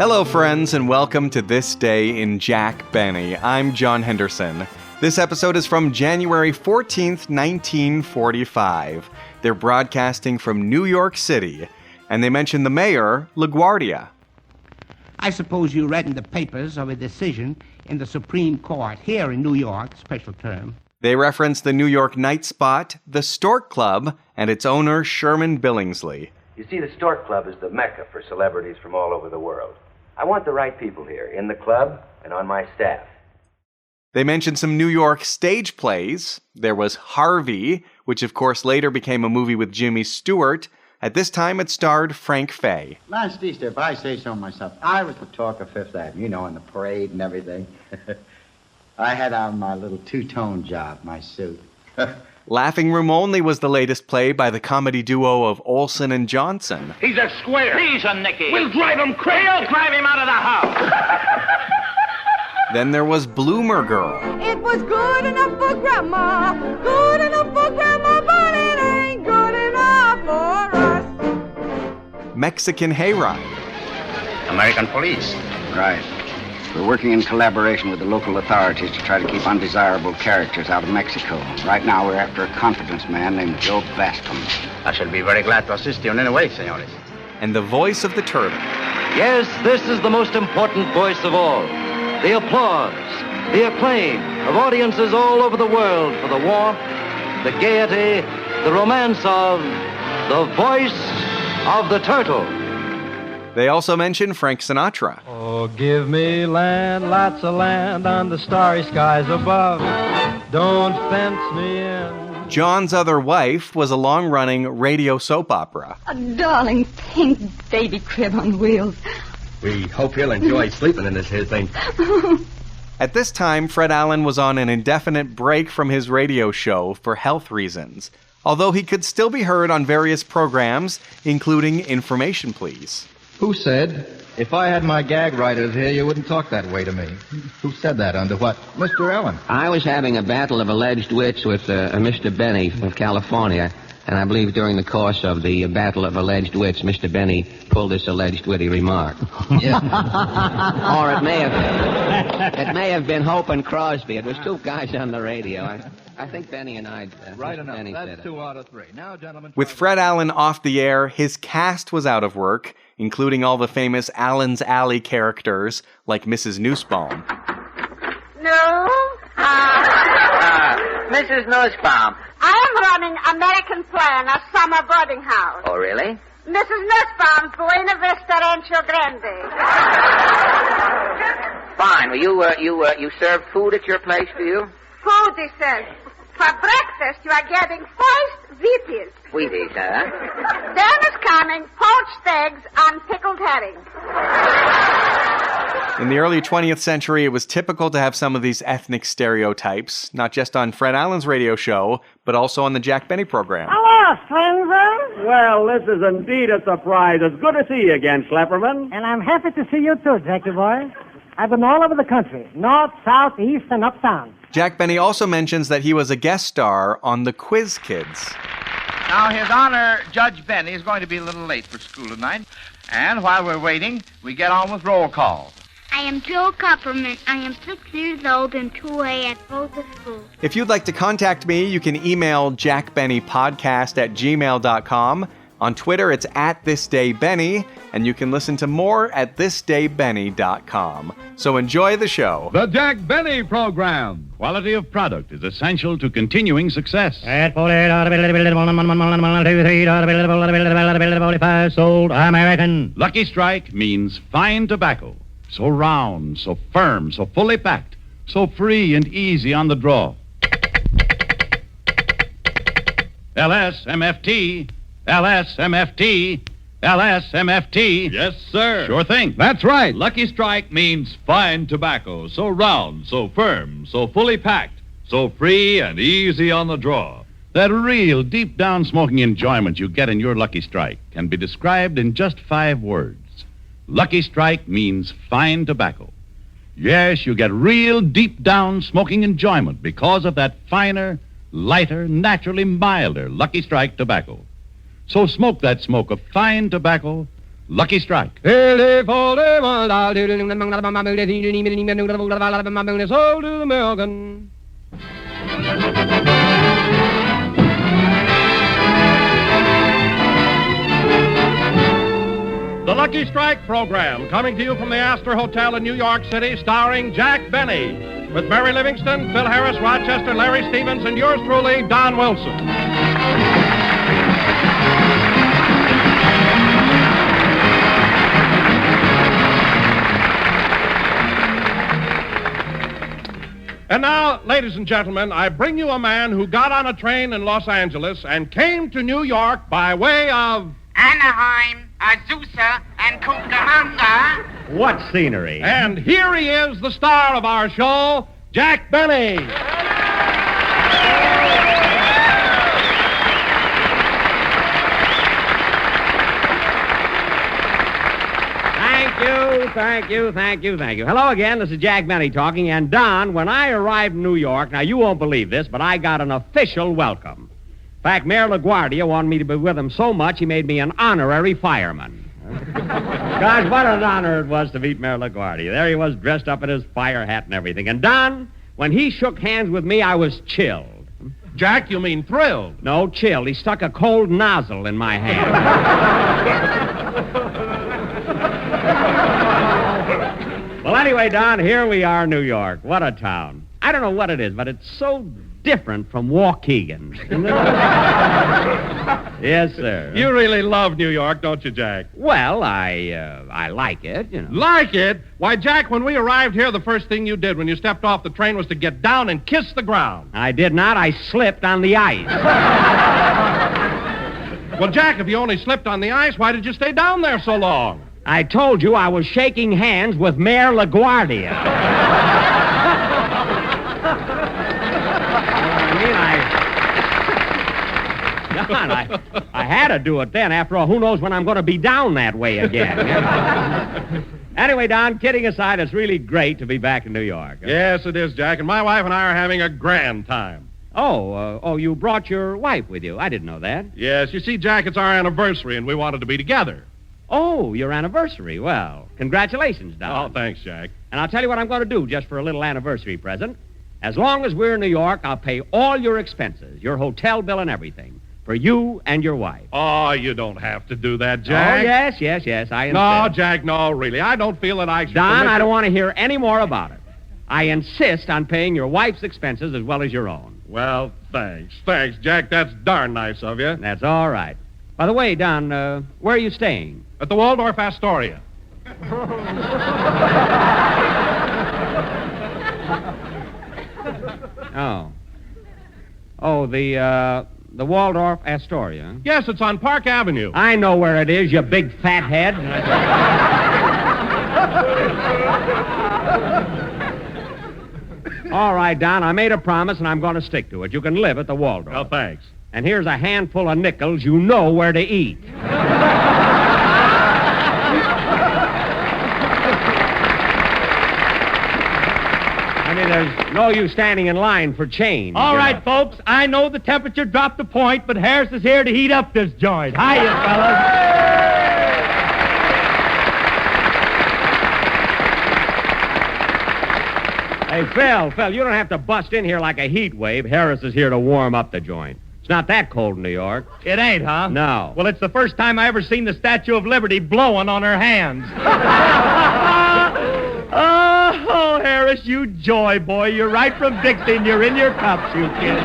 Hello, friends, and welcome to This Day in Jack Benny. I'm John Henderson. This episode is from January 14th, 1945. They're broadcasting from New York City, and they mention the mayor, LaGuardia. I suppose you read in the papers of a decision in the Supreme Court here in New York, special term. They reference the New York night spot, the Stork Club, and its owner, Sherman Billingsley. You see, the Stork Club is the mecca for celebrities from all over the world. I want the right people here, in the club and on my staff. They mentioned some New York stage plays. There was Harvey, which of course later became a movie with Jimmy Stewart. At this time, it starred Frank Fay. Last Easter, if I say so myself, I was the talk of Fifth Avenue, you know, in the parade and everything. I had on my little two-tone job, my suit. Laffing Room Only was the latest play by the comedy duo of Olsen and Johnson. He's a square. He's a Nicky. We'll drive him crazy. We'll drive him out of the house. Then there was Bloomer Girl. It was good enough for Grandma, good enough for Grandma, but it ain't good enough for us. Mexican Hayride. American police. Right. We're working in collaboration with the local authorities to try to keep undesirable characters out of Mexico. Right now, we're after a confidence man named Joe Bascom. I shall be very glad to assist you in any way, senores. And the voice of the turtle. Yes, this is the most important voice of all. The applause, the acclaim of audiences all over the world for the warmth, the gaiety, the romance of the voice of the turtle. They also mentioned Frank Sinatra. Oh, give me land, lots of land on the starry skies above. Don't fence me in. John's Other Wife was a long-running radio soap opera. A darling pink baby crib on wheels. We hope he'll enjoy sleeping in this here thing. At this time, Fred Allen was on an indefinite break from his radio show for health reasons, although he could still be heard on various programs, including Information Please. Who said, if I had my gag writers here, you wouldn't talk that way to me? Who said that? Under what? Mr. Allen. I was having a battle of alleged wits with Mr. Benny of California, and I believe during the course of the battle of alleged wits, Mr. Benny pulled this alleged witty remark. Yeah. Or it may have been Hope and Crosby. It was two guys on the radio. I think Benny and I... right enough. Benny That's said it. 2 out of 3. Now, gentlemen... With Fred Allen off the air, his cast was out of work, including all the famous Allen's Alley characters, like Mrs. Nussbaum. No? Mrs. Nussbaum. I am running American Plan, a summer boarding house. Oh, really? Mrs. Nussbaum, Buena Vista Rancho Grande. Fine. Well, you serve food at your place, do you? Food, he says. For breakfast, you are getting first Wheaties. Wheaties, huh? Then is coming poached eggs on pickled herring. In the early 20th century, it was typical to have some of these ethnic stereotypes, not just on Fred Allen's radio show, but also on the Jack Benny program. Hello, stranger. Well, this is indeed a surprise. It's good to see you again, Schlepperman. And I'm happy to see you too, Jackie boy. I've been all over the country, north, south, east, and uptown. Jack Benny also mentions that he was a guest star on The Quiz Kids. Now, His Honor, Judge Benny is going to be a little late for school tonight. And while we're waiting, we get on with roll call. I am Joe Kupperman. I am 6 years old and 2A at Boulder School. If you'd like to contact me, you can email jackbennypodcast@gmail.com. On Twitter, it's @thisdaybenny, and you can listen to more at thisdaybenny.com. So enjoy the show. The Jack Benny Program. Quality of product is essential to continuing success. Sold American. Lucky Strike means fine tobacco. So round, so firm, so fully packed, so free and easy on the draw. LSMFT. LSMFT. LSMFT. Yes, sir. Sure thing. That's right. Lucky Strike means fine tobacco, so round, so firm, so fully packed, so free and easy on the draw. That real deep-down smoking enjoyment you get in your Lucky Strike can be described in just 5 words. Lucky Strike means fine tobacco. Yes, you get real deep-down smoking enjoyment because of that finer, lighter, naturally milder Lucky Strike tobacco. So smoke that smoke of fine tobacco Lucky Strike. Sold to the American. The Lucky Strike program, coming to you from the Astor Hotel in New York City, starring Jack Benny, with Mary Livingston, Phil Harris, Rochester, Larry Stevens, and yours truly, Don Wilson. And now, ladies and gentlemen, I bring you a man who got on a train in Los Angeles and came to New York by way of Anaheim, Azusa, and Cucamonga. What scenery? And here he is, the star of our show, Jack Benny. Thank you. Hello again, this is Jack Benny talking, and Don, when I arrived in New York, now you won't believe this, but I got an official welcome. In fact, Mayor Laguardia wanted me to be with him so much, he made me an honorary fireman. Gosh, what an honor it was to meet Mayor LaGuardia. There he was, dressed up in his fire hat and everything. And Don, when he shook hands with me, I was chilled. Jack, you mean thrilled? No, chilled. He stuck a cold nozzle in my hand. Well, anyway, Don, here we are in New York. What a town. I don't know what it is, but it's so different from Waukegan. Yes, sir. You really love New York, don't you, Jack? Well, I like it, you know. Like it? Why, Jack, when we arrived here, the first thing you did when you stepped off the train was to get down and kiss the ground. I did not. I slipped on the ice. Well, Jack, if you only slipped on the ice, why did you stay down there so long? I told you I was shaking hands with Mayor LaGuardia. Don, I had to do it then. After all, who knows when I'm going to be down that way again. Anyway, Don, kidding aside, it's really great to be back in New York. Yes, it is, Jack, and my wife and I are having a grand time. Oh, you brought your wife with you. I didn't know that. Yes, you see, Jack, it's our anniversary, and we wanted to be together. Oh, your anniversary. Well, congratulations, Don. Oh, thanks, Jack. And I'll tell you what I'm going to do just for a little anniversary present. As long as we're in New York, I'll pay all your expenses, your hotel bill and everything, for you and your wife. Oh, you don't have to do that, Jack. Oh, yes, I insist. No, Jack, no, really. I don't feel that I should... Don, I don't want to hear any more about it. I insist on paying your wife's expenses as well as your own. Well, thanks. Thanks, Jack. That's darn nice of you. That's all right. By the way, Don, where are you staying? At the Waldorf Astoria. The Waldorf Astoria. Yes, it's on Park Avenue. I know where it is, you big fathead. All right, Don, I made a promise, and I'm going to stick to it. You can live at the Waldorf. Oh, thanks. And here's a handful of nickels. You know where to eat. I mean, there's no use standing in line for change. All right, folks, I know the temperature dropped a point, but Harris is here to heat up this joint. Hiya, fellas. Hey, Phil, you don't have to bust in here like a heat wave. Harris is here to warm up the joint. It's not that cold in New York. It ain't, huh? No. Well, it's the first time I ever seen the Statue of Liberty blowing on her hands. Oh, Harris, you joy boy. You're right from Dixie, and you're in your cups, you kid.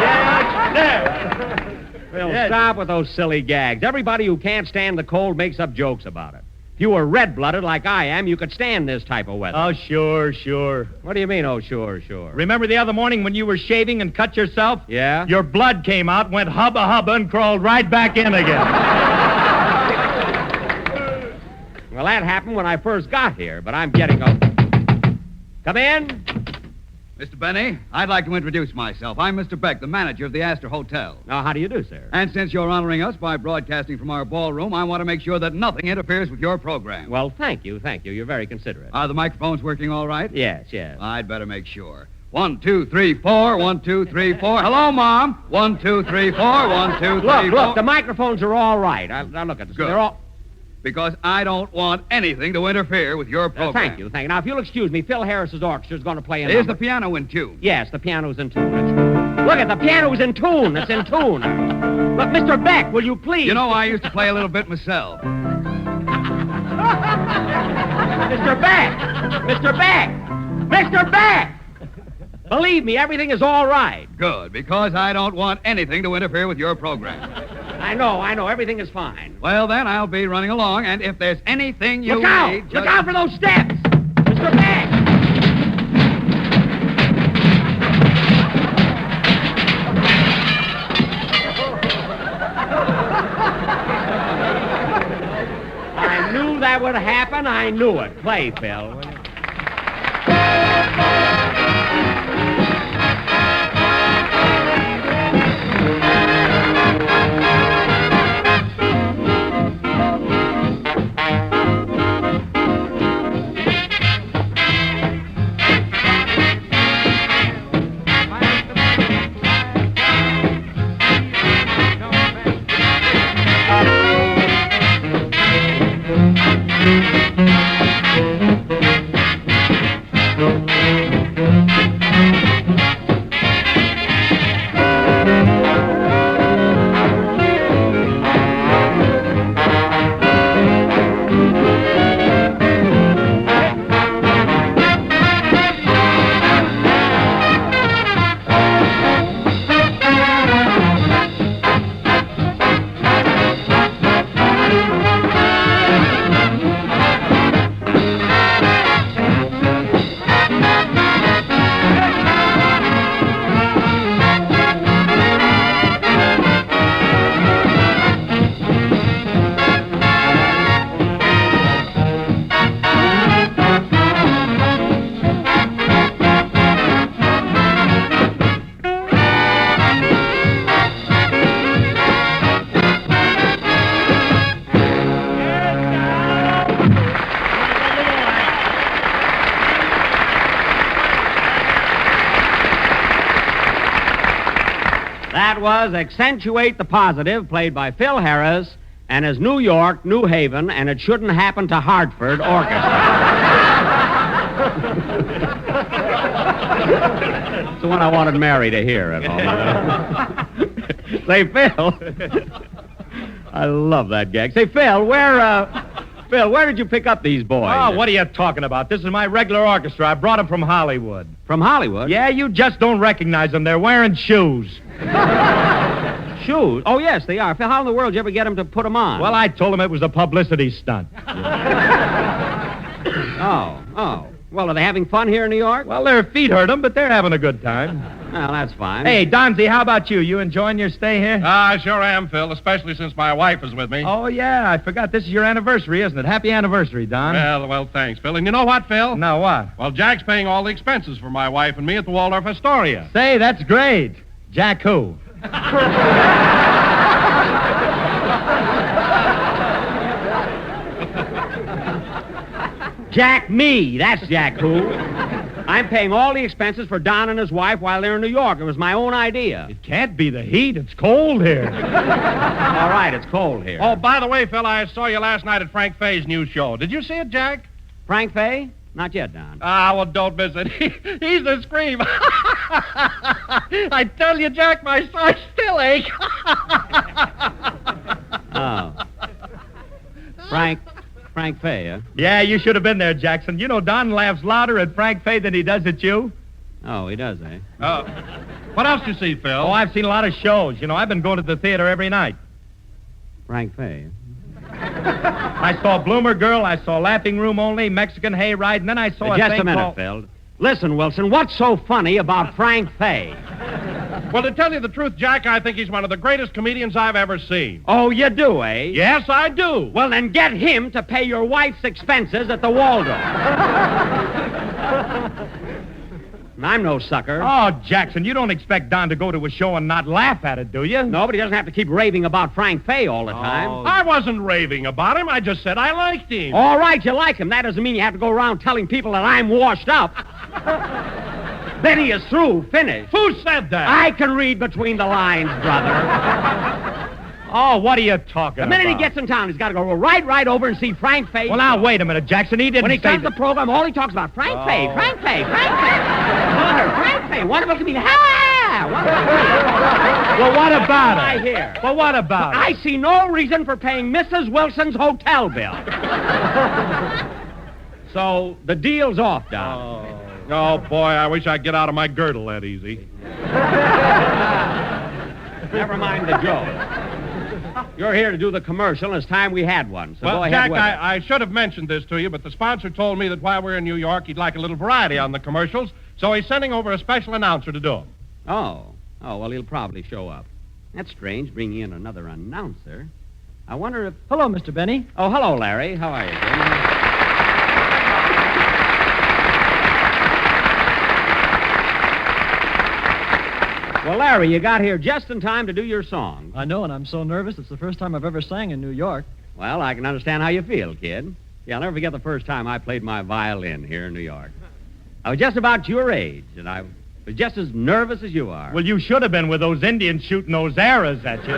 Yes, there. Phil, stop with those silly gags. Everybody who can't stand the cold makes up jokes about it. If you were red-blooded like I am, you could stand this type of weather. Oh, sure. What do you mean, oh, sure? Remember the other morning when you were shaving and cut yourself? Yeah? Your blood came out, went hubba, and crawled right back in again. Well, that happened when I first got here, but I'm getting up. Come in. Mr. Benny, I'd like to introduce myself. I'm Mr. Beck, the manager of the Astor Hotel. Now, how do you do, sir? And since you're honoring us by broadcasting from our ballroom, I want to make sure that nothing interferes with your program. Well, thank you. You're very considerate. Are the microphones working all right? Yes. I'd better make sure. 1, 2, 3, 4. 1, 2, 3, 4. Hello, Mom. 1, 2, 3, 4. 1, 2, 3, 4. Look, the microphones are all right. Now look at this. Good. They're all... Because I don't want anything to interfere with your program. Thank you. Now, if you'll excuse me, Phil Harris's orchestra is going to play a Is number. the piano in tune? Yes, the piano's in tune. Look at the piano's in tune. It's in tune. But, Mr. Beck, will you please... You know, I used to play a little bit myself. Mr. Beck! Mr. Beck! Mr. Beck! Believe me, everything is all right. Good, because I don't want anything to interfere with your program. I know. Everything is fine. Well, then, I'll be running along, and if there's anything you Look out! need... Look out for those steps! Mr. Beck! I knew that would happen. I knew it. Play, Phil. That was Accentuate the Positive, played by Phil Harris and his New York, New Haven, and It Shouldn't Happen to Hartford orchestra. It's the one I wanted Mary to hear at home. Say, Phil. I love that gag. Say, Phil, where did you pick up these boys? Oh, what are you talking about? This is my regular orchestra. I brought them from Hollywood. From Hollywood? Yeah, you just don't recognize them. They're wearing shoes. Shoes? Oh, yes, they are. Phil, how in the world did you ever get them to put them on? Well, I told them it was a publicity stunt. Oh. Well, are they having fun here in New York? Well, their feet hurt them, but they're having a good time. Well, that's fine. Hey, Donzie, how about you? You enjoying your stay here? I sure am, Phil, especially since my wife is with me. Oh, yeah, I forgot. This is your anniversary, isn't it? Happy anniversary, Don. Well, thanks, Phil. And you know what, Phil? No, what? Well, Jack's paying all the expenses for my wife and me at the Waldorf Astoria. Say, that's great. Jack who? Jack me. That's Jack who. I'm paying all the expenses for Don and his wife while they're in New York. It was my own idea. It can't be the heat. It's cold here. All right, it's cold here. Oh, by the way, Phil, I saw you last night at Frank Fay's new show. Did you see it, Jack? Frank Fay? Not yet, Don. Well, don't miss it. He's a scream. I tell you, Jack, my sides still ache. Oh. Frank Fay, huh? Yeah, you should have been there, Jackson. You know, Don laughs louder at Frank Fay than he does at you. Oh, he does, eh? What else you see, Phil? Oh, I've seen a lot of shows. You know, I've been going to the theater every night. Frank Fay. I saw Bloomer Girl, I saw Laffing Room Only, Mexican Hayride, and then I saw Just a minute, Phil. Listen, Wilson, what's so funny about Frank Fay? Well, to tell you the truth, Jack, I think he's one of the greatest comedians I've ever seen. Oh, you do, eh? Yes, I do. Well, then get him to pay your wife's expenses at the Waldorf. I'm no sucker. Oh, Jackson, you don't expect Don to go to a show and not laugh at it, do you? No, but he doesn't have to keep raving about Frank Fay all the time. I wasn't raving about him. I just said I liked him. All right, you like him. That doesn't mean you have to go around telling people that I'm washed up. Then he is through, finished. Who said that? I can read between the lines, brother. Oh, what are you talking The minute about? he gets in town, he's got to go right over and see Frank Fay. Well, now, wait a minute, Jackson. He didn't When he say comes to the program, all he talks about, Frank Fay, Frank Fay, Frank Fay. Frank Fay, wonderful comedian. Well, what about I it? hear. Well, what about it? I see no reason for paying Mrs. Wilson's hotel bill. So, the deal's off, Don. Oh, boy, I wish I'd get out of my girdle that easy. Never mind the joke. You're here to do the commercial, and it's time we had one. So Well, go ahead Jack, with it. I should have mentioned this to you, but the sponsor told me that while we're in New York, he'd like a little variety on the commercials, so he's sending over a special announcer to do them. Oh, well, he'll probably show up. That's strange, bringing in another announcer. I wonder if... Hello, Mr. Benny. Oh, hello, Larry. How are you, Jim? Well, Larry, you got here just in time to do your song. I know, and I'm so nervous. It's the first time I've ever sang in New York. Well, I can understand how you feel, kid. Yeah, I'll never forget the first time I played my violin here in New York. I was just about your age, and I was just as nervous as you are. Well, you should have been with those Indians shooting those arrows at you.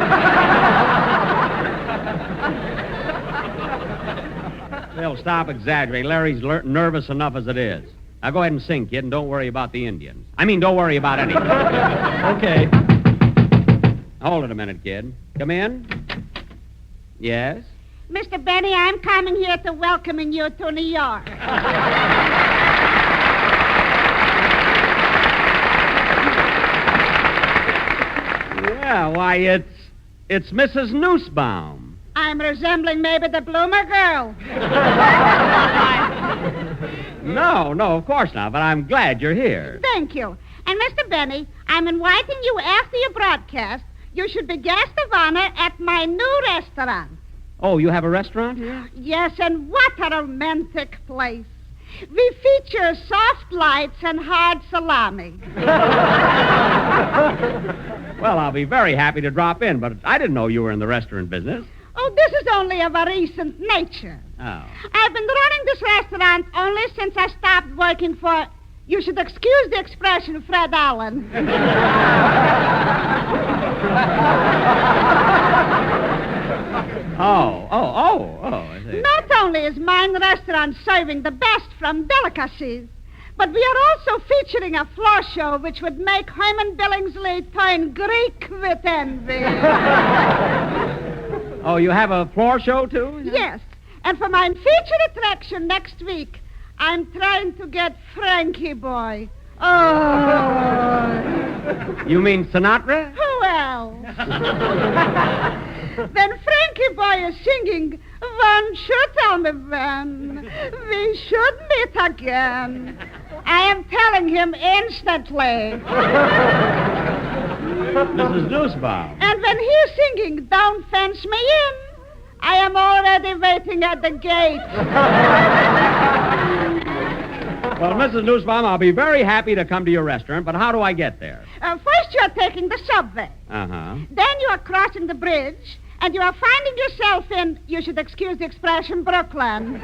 They'll stop exaggerating. Larry's nervous enough as it is. Now go ahead and sing, kid, and don't worry about the Indians. I mean, don't worry about anything. Okay. Hold it a minute, kid. Come in. Yes? Mr. Benny, I'm coming here to welcoming you to New York. Yeah, why, it's Mrs. Nussbaum. I'm resembling maybe the Bloomer girl. No, of course not, but I'm glad you're here. Thank you. And, Mr. Benny, I'm inviting you after your broadcast. You should be guest of honor at my new restaurant. Oh, you have a restaurant here? Yes, and what a romantic place. We feature soft lights and hard salami. Well, I'll be very happy to drop in, but I didn't know you were in the restaurant business. Oh, this is only of a recent nature. Oh. I've been running this restaurant only since I stopped working for, you should excuse the expression, Fred Allen. I see. Not only is mine restaurant serving the best from delicacies, but we are also featuring a floor show which would make Herman Billingsley turn Greek with envy. Oh, you have a floor show, too? Yes, and for my featured attraction next week, I'm trying to get Frankie Boy. Oh. You mean Sinatra? Who else? Then Frankie Boy is singing, "Won't you tell me when we should meet again?" I am telling him instantly. Mrs. Nussbaum. And when he's singing, "Don't fence me in," I am already waiting at the gate. Well, Mrs. Nussbaum, I'll be very happy to come to your restaurant, but how do I get there? First, you are taking the subway. Uh-huh. Then you are crossing the bridge, and you are finding yourself in, you should excuse the expression, Brooklyn.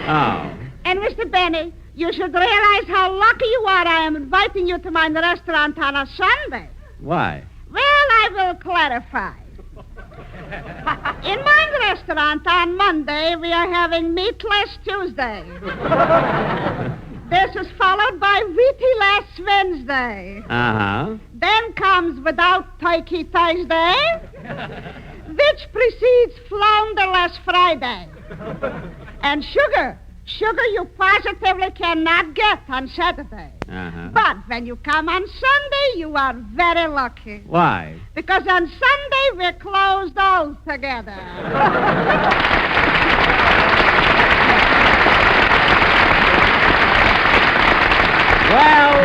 Oh. And, Mr. Benny, you should realize how lucky you are I am inviting you to my restaurant on a Sunday. Why? Well, I will clarify. In my restaurant on Monday, we are having Meatless Tuesday. This is followed by Wheaty-less Wednesday. Uh-huh. Then comes Without Turkey Thursday, which precedes Flounderless Friday. And sugar you positively cannot get on Saturday. Uh-huh. But when you come on Sunday, you are very lucky. Why? Because on Sunday, we're closed altogether. Well,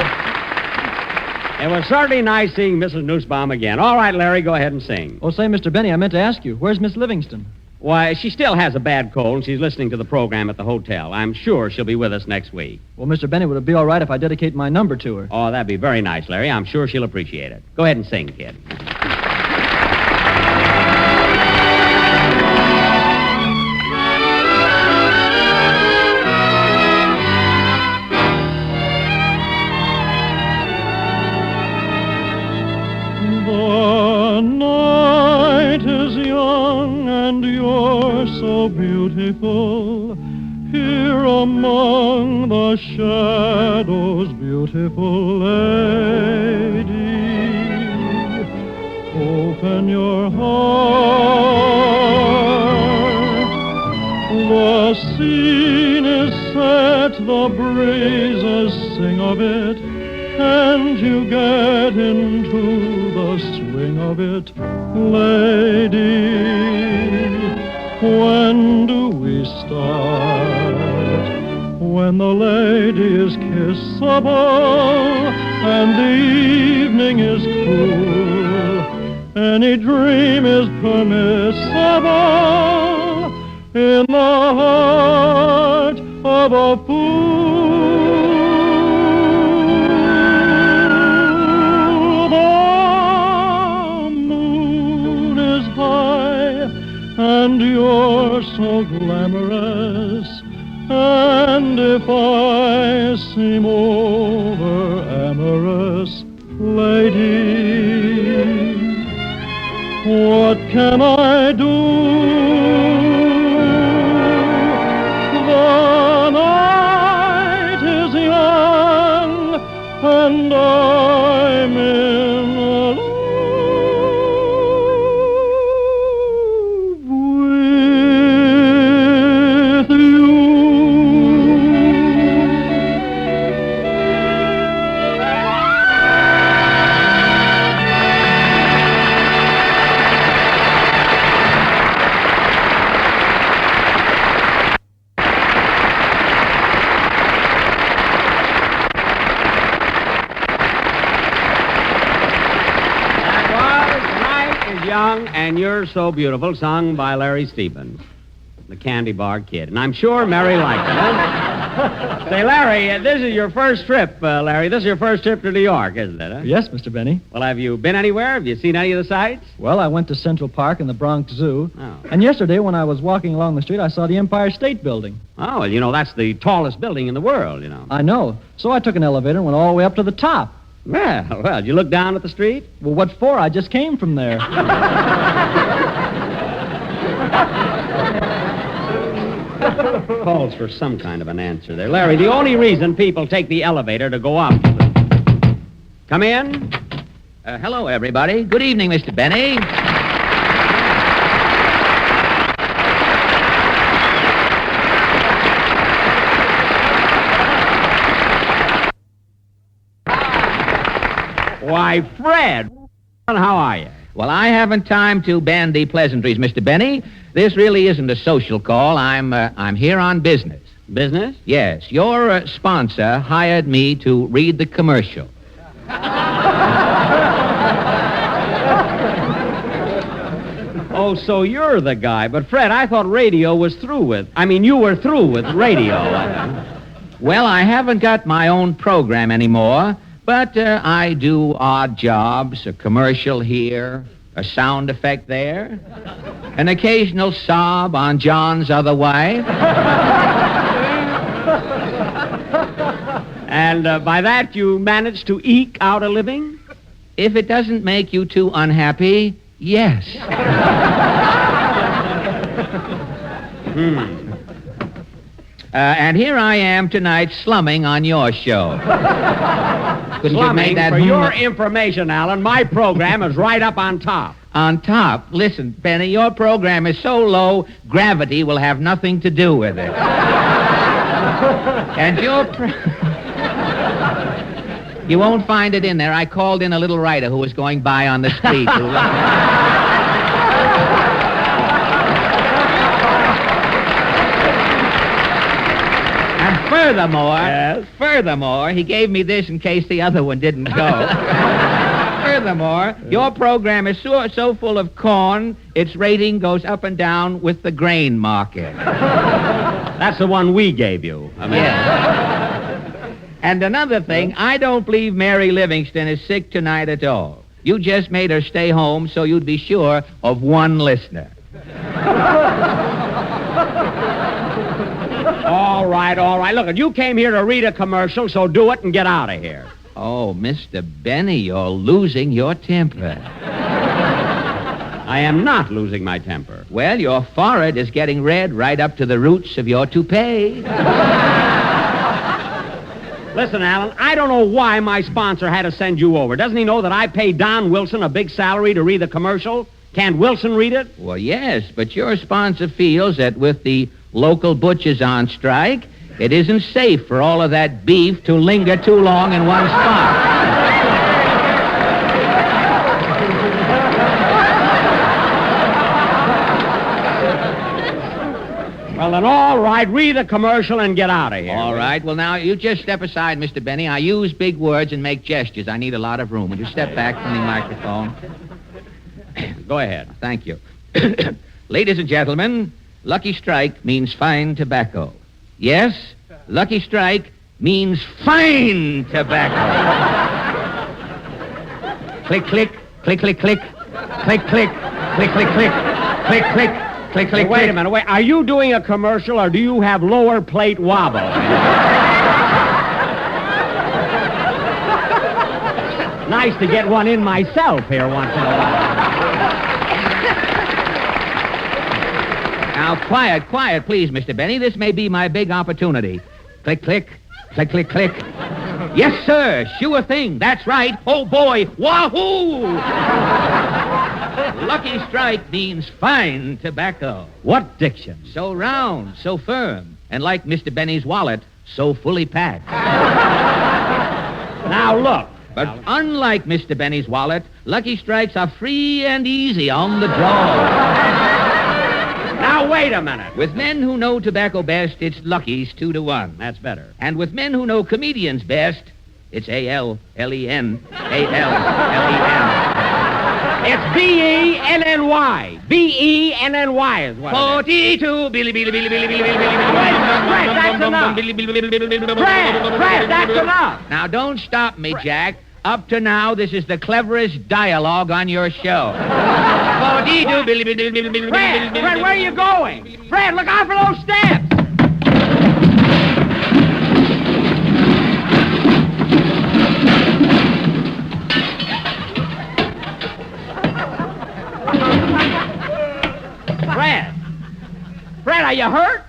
it was certainly nice seeing Mrs. Nussbaum again. All right, Larry, go ahead and sing. Oh, say, Mr. Benny, I meant to ask you, where's Miss Livingston? Why, she still has a bad cold, and she's listening to the program at the hotel. I'm sure she'll be with us next week. Well, Mr. Benny, would it be all right if I dedicate my number to her? Oh, that'd be very nice, Larry. I'm sure she'll appreciate it. Go ahead and sing, kid. The beautiful lady, open your heart. The scene is set, the breezes sing of it, and you get into the swing of it, lady. When do we start? When the lady is kissable and the evening is cool, any dream is permissible in the heart of a fool. The moon is high and you're so glamorous, and if I seem over amorous, lady, what can I do? The night is young, and I'm in love with you. Young and You're So Beautiful, sung by Larry Stevens, the Candy Bar Kid. And I'm sure Mary liked it. Huh? Say, Larry, this is your first trip, Larry. This is your first trip to New York, isn't it? Huh? Yes, Mr. Benny. Well, have you been anywhere? Have you seen any of the sights? Well, I went to Central Park and the Bronx Zoo. Oh. And yesterday, when I was walking along the street, I saw the Empire State Building. Oh, well, you know, that's the tallest building in the world, you know. I know. So I took an elevator and went all the way up to the top. Well, did you look down at the street? Well, what for? I just came from there. Calls for some kind of an answer there. Larry, the only reason people take the elevator to go up. Come in. Hello, everybody. Good evening, Mr. Benny. Why, Fred, how are you? Well, I haven't time to bandy pleasantries, Mr. Benny. This really isn't a social call. I'm here on business. Business? Yes. Your sponsor hired me to read the commercial. Oh, so you're the guy. But, Fred, I thought radio was through with. I mean, you were through with radio. Well, I haven't got my own program anymore. But I do odd jobs, a commercial here, a sound effect there, an occasional sob on John's other wife. And by that you managed to eke out a living? If it doesn't make you too unhappy, yes. And here I am tonight slumming on your show. Slumming, for your information, Alan, my program is right up on top. On top? Listen, Benny, your program is so low, gravity will have nothing to do with it. And you won't find it in there. I called in a little writer who was going by on the street. Furthermore, he gave me this in case the other one didn't go. Furthermore, your program is so full of corn, its rating goes up and down with the grain market. That's the one we gave you. Yes. And another thing, I don't believe Mary Livingston is sick tonight at all. You just made her stay home so you'd be sure of one listener. All right. Look, you came here to read a commercial, so do it and get out of here. Oh, Mr. Benny, you're losing your temper. I am not losing my temper. Well, your forehead is getting red right up to the roots of your toupee. Listen, Alan, I don't know why my sponsor had to send you over. Doesn't he know that I paid Don Wilson a big salary to read the commercial? Can't Wilson read it? Well, yes, but your sponsor feels that with the local butchers on strike, it isn't safe for all of that beef to linger too long in one spot. Well, then, all right, read the commercial and get out of here. All right. Well, now, you just step aside, Mr. Benny. I use big words and make gestures. I need a lot of room. Would you step back from the microphone? Go ahead. Thank you. Ladies and gentlemen, Lucky Strike means fine tobacco. Yes, Lucky Strike means fine tobacco. Click, click, click, click, click, click, click, click, click, click, click, click. Click, click, wait a minute. Wait. Are you doing a commercial or do you have lower plate wobble? Nice to get one in myself here once in a while. Now, quiet, please, Mr. Benny. This may be my big opportunity. Click, click, click, click, click. Yes, sir. Sure thing. That's right. Oh, boy. Wahoo! Lucky Strike means fine tobacco. What diction? So round, so firm, and like Mr. Benny's wallet, so fully packed. Now, look. But unlike Mr. Benny's wallet, Lucky Strikes are free and easy on the draw. Now, wait a minute. With men who know tobacco best, it's Lucky's 2-1. That's better. And with men who know comedians best, it's A-L-L-E-N, A-L-L-E-N. It's B-E-N-N-Y. B-E-N-N-Y is what 42, Billy, Billy, Billy, Billy, Billy, Billy, Billy, Billy. Fred, that's enough. Fred, that's enough. Now, don't stop me, Jack. Up to now, this is the cleverest dialogue on your show. 42, Billy, Billy, Billy, Billy, Fred, where are you going? Fred, look out for those steps. Fred, are you hurt?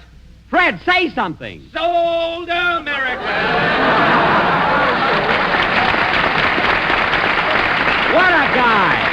Fred, say something. Sold America. What a guy.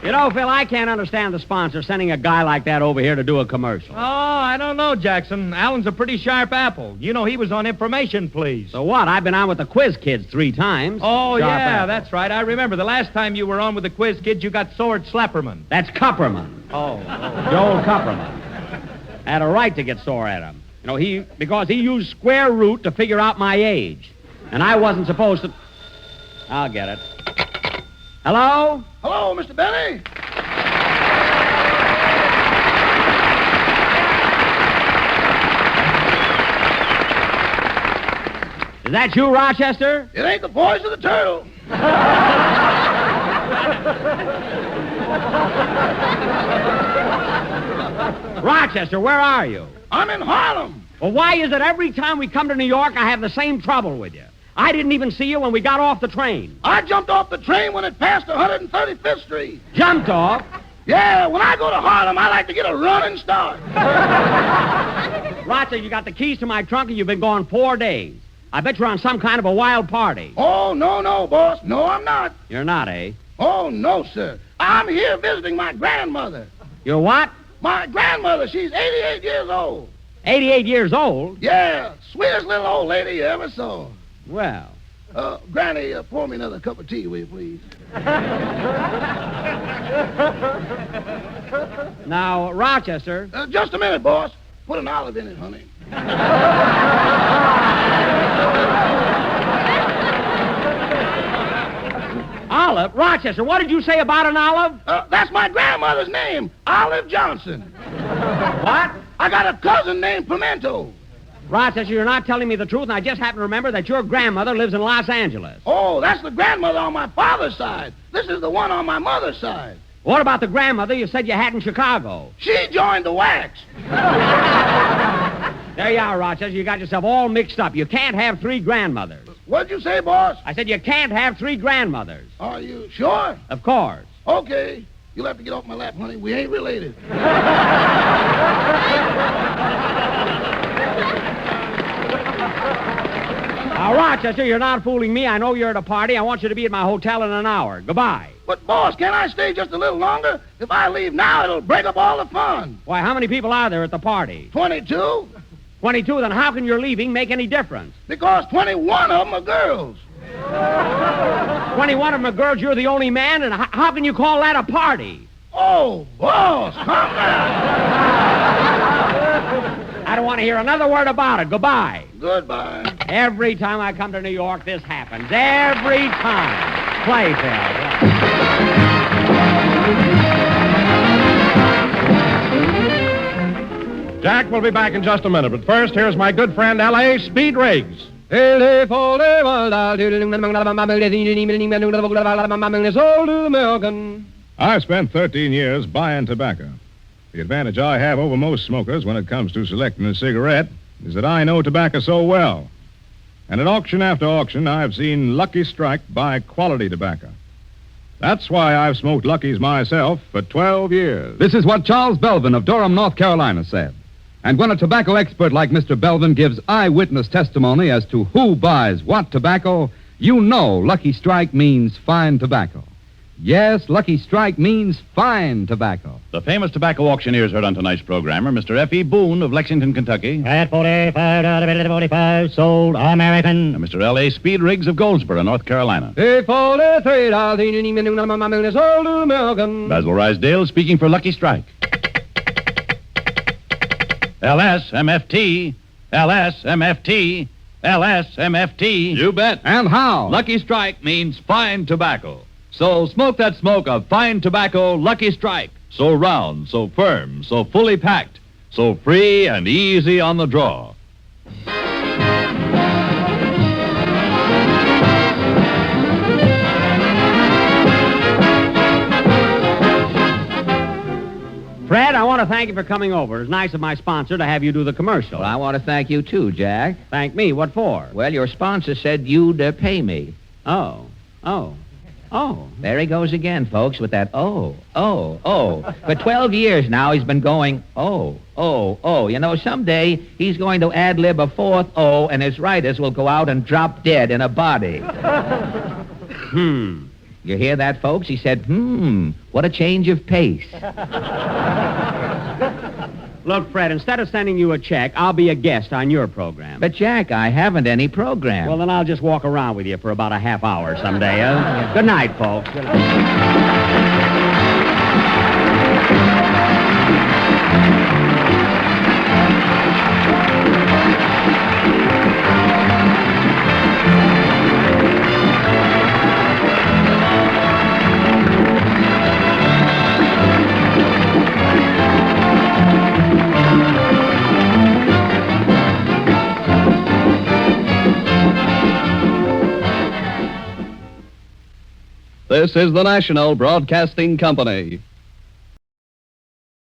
You know, Phil, I can't understand the sponsor sending a guy like that over here to do a commercial. Oh, I don't know, Jackson. Alan's a pretty sharp apple. You know, he was on Information Please. So what? I've been on with the Quiz Kids 3 times. Oh, Sharp yeah, apple. that's right. I remember the last time you were on with the Quiz Kids, you got sore at Slapperman. That's Kupperman. Oh. Joel Kupperman. I had a right to get sore at him. You know, because he used square root to figure out my age. And I wasn't supposed to... I'll get it. Hello? Hello, Mr. Benny. Is that you, Rochester? It ain't the voice of the turtle. Rochester, where are you? I'm in Harlem. Well, why is it every time we come to New York, I have the same trouble with you? I didn't even see you when we got off the train. I jumped off the train when it passed 135th Street. Jumped off? Yeah, when I go to Harlem, I like to get a running start. Rochester, you got the keys to my trunk and you've been gone 4 days. I bet you're on some kind of a wild party. Oh, no, boss. No, I'm not. You're not, eh? Oh, no, sir. I'm here visiting my grandmother. You're what? My grandmother. She's 88 years old. 88 years old? Yeah, sweetest little old lady you ever saw. Well. Granny, pour me another cup of tea, will you, please? Now, Rochester. Just a minute, boss. Put an olive in it, honey. Olive? Rochester, what did you say about an olive? That's my grandmother's name, Olive Johnson. What? I got a cousin named Pimento. Rochester, you're not telling me the truth, and I just happen to remember that your grandmother lives in Los Angeles. Oh, that's the grandmother on my father's side. This is the one on my mother's side. What about the grandmother you said you had in Chicago? She joined the wax. There you are, Rochester. You got yourself all mixed up. You can't have 3 grandmothers. What'd you say, boss? I said you can't have 3 grandmothers. Are you sure? Of course. Okay. You'll have to get off my lap, honey. We ain't related. Now, Rochester, you're not fooling me. I know you're at a party. I want you to be at my hotel in an hour. Goodbye. But, boss, can I stay just a little longer? If I leave now, it'll break up all the fun. Why, how many people are there at the party? 22. 22? Then how can your leaving make any difference? Because 21 of them are girls. 21 of them are girls. You're the only man, and how can you call that a party? Oh, boss, calm down. I don't want to hear another word about it. Goodbye. Goodbye. Every time I come to New York, this happens. Every time. Playfield. Jack will be back in just a minute, but first, here's my good friend L.A. Speed Riggs. I've spent 13 years buying tobacco. The advantage I have over most smokers when it comes to selecting a cigarette is that I know tobacco so well. And at auction after auction, I've seen Lucky Strike buy quality tobacco. That's why I've smoked Lucky's myself for 12 years. This is what Charles Belvin of Durham, North Carolina said. And when a tobacco expert like Mr. Belvin gives eyewitness testimony as to who buys what tobacco, you know Lucky Strike means fine tobacco. Yes, Lucky Strike means fine tobacco. The famous tobacco auctioneers heard on tonight's program are Mr. F.E. Boone of Lexington, Kentucky. At 45, 45, sold American. And Mr. L.A. Speed Riggs of Goldsboro, North Carolina. $43, sold American. Basil Rysdale speaking for Lucky Strike. LSMFT, LSMFT, LSMFT. You bet. And how? Lucky Strike means fine tobacco. So smoke that smoke of fine tobacco, Lucky Strike. So round, so firm, so fully packed, so free and easy on the draw. Fred, I want to thank you for coming over. It's nice of my sponsor to have you do the commercial. Well, I want to thank you, too, Jack. Thank me? What for? Well, your sponsor said you'd pay me. Oh. There he goes again, folks, with that oh. For 12 years now, he's been going oh. You know, someday he's going to ad-lib a fourth oh, and his writers will go out and drop dead in a body. You hear that, folks? He said, what a change of pace. Look, Fred, instead of sending you a check, I'll be a guest on your program. But, Jack, I haven't any program. Well, then I'll just walk around with you for about a half hour someday. Good night, folks. Good night. This is the National Broadcasting Company.